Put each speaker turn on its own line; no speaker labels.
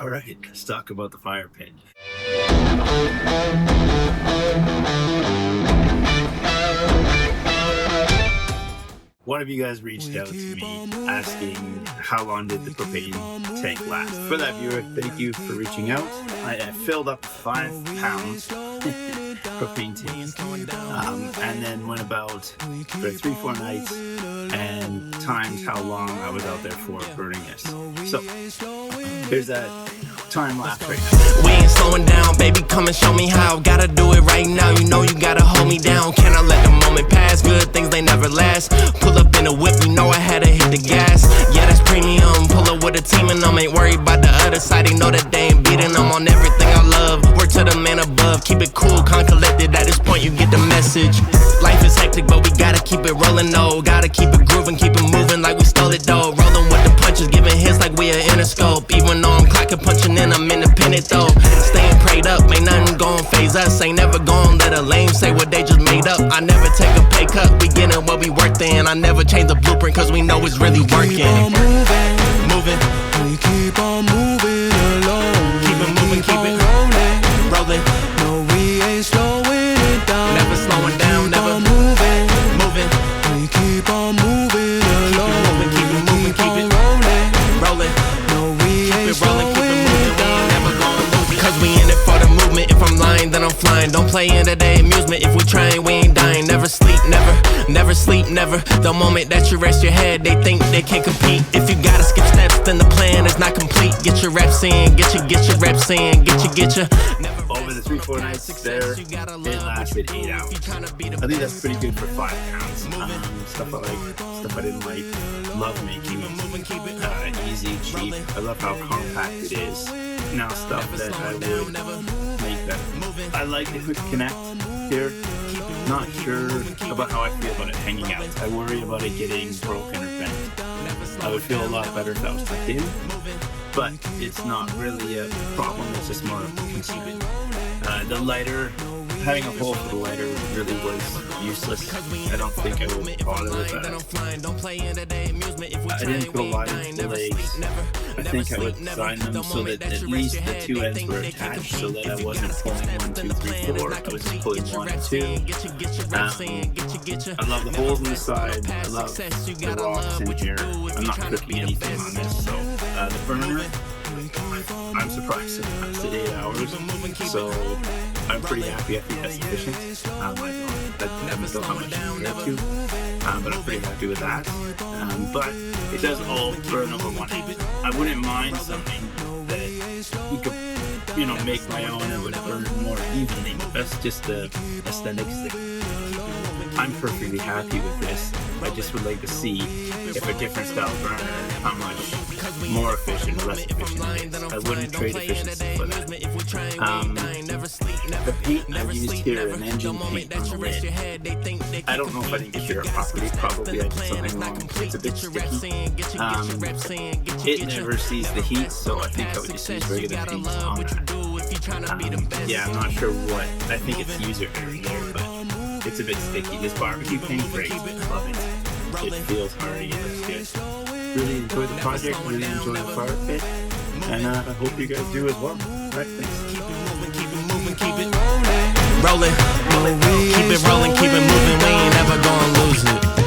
All right, let's talk about the fire pit. One of you guys reached out to me asking how long did the propane tank last. For that viewer, thank you for reaching out. I filled up 5 pounds propane tank, and then went about for 3-4 nights and times how long I was out there for burning this. So here's that time lapse right now.
We ain't slowing down, baby, come and show me how. Gotta do it right now, you know you gotta hold me down. Can I let the moment pass? Good things, they never last. Pull up in a whip, you know I had to hit the gas. Yeah, that's premium, pull up with a team and I'm ain't worried about the other side. They know that they ain't beating, I'm on everything I love. Work to the man above, keep it cool, calm, collected. At this point you get the message. Life is hectic, but we gotta keep it rolling, though. Gotta keep it grooving, keep it moving like we stole it, though. Rolling with the punches, giving hits like we a Interscope. Even though I'm clocking, punching in, I'm independent, though. Staying prayed up, ain't nothing gon' phase us. Ain't never gon' let a lame say what they just made up. I never take a pay cut, we getting what we worth in. I never change the blueprint, cause we know it's really working.
Keep on moving,
Moving,
we keep on moving along.
keep it moving, keep it
rolling.
rolling.
No, we ain't slowing it down.
Never slowing down,
Keep
never
on moving,
moving.
we keep on moving along.
Keep it moving, keep it
rolling.
rolling.
No, we ain't
Keep it rolling, keep
slowing
it moving,
it
we
down.
ain't never gonna lose it. Cause we in it for the movement. If I'm lying, then I'm flying. Don't play into their amusement. If we trying, we ain't dying. Never sleep, never sleep, never. The moment that you rest your head, they think they can't compete. If you gotta skip steps, then the plan is not complete. Get your reps in, get your reps in, get your.
Over the 3-4 nights there, it lasted 8 hours. I think that's pretty good for 5 pounds. Stuff I like, stuff I didn't like. Love making it easy, cheap. I love how compact it is. Now stuff that I would make better. I like the quick connect here. Not sure about how I feel about it hanging out. I worry about it getting broken or bent. I would feel a lot better if that was tucked in, but it's not really a problem. It's just more conceiving. The lighter, having a hole for the lighter really was useless. I don't think I would bother with that. I didn't put a lot into the legs. I think I would design them so that at least the 2 ends were attached, so that I wasn't pulling 1, 2, 3, 4. I was just pulling 1 and 2. I love the holes in the side. I love the rocks in here. I'm not cooking anything on this, so the burner, I'm surprised it lasted 8 hours, so I'm pretty happy. I think that's sufficient. I haven't felt how much compared to, but I'm pretty happy with that. But it does all burn over 1 end. I wouldn't mind something that you could, make my own and would burn more evenly. That's just the aesthetics thing. I'm perfectly happy with this. I just would like to see if a different style burner, how much more efficient or less efficient it is. I wouldn't trade efficiency for that. The paint I've used here, an engine paint on the lid. I don't know if I didn't get here properly. Probably I did something wrong. It's a bit sticky. It never sees the heat, so I think I would just use regular paint on that. Yeah, I'm not sure what. I think it's user error there, but it's a bit sticky. This barbecue paint, great. Love it. It feels hearty. It looks good. Really enjoy the project. Really enjoy the fire pit. And I hope you guys do as well. Alright, thanks.
Keep it rolling, keep it rolling, keep it moving. We ain't never gonna lose it.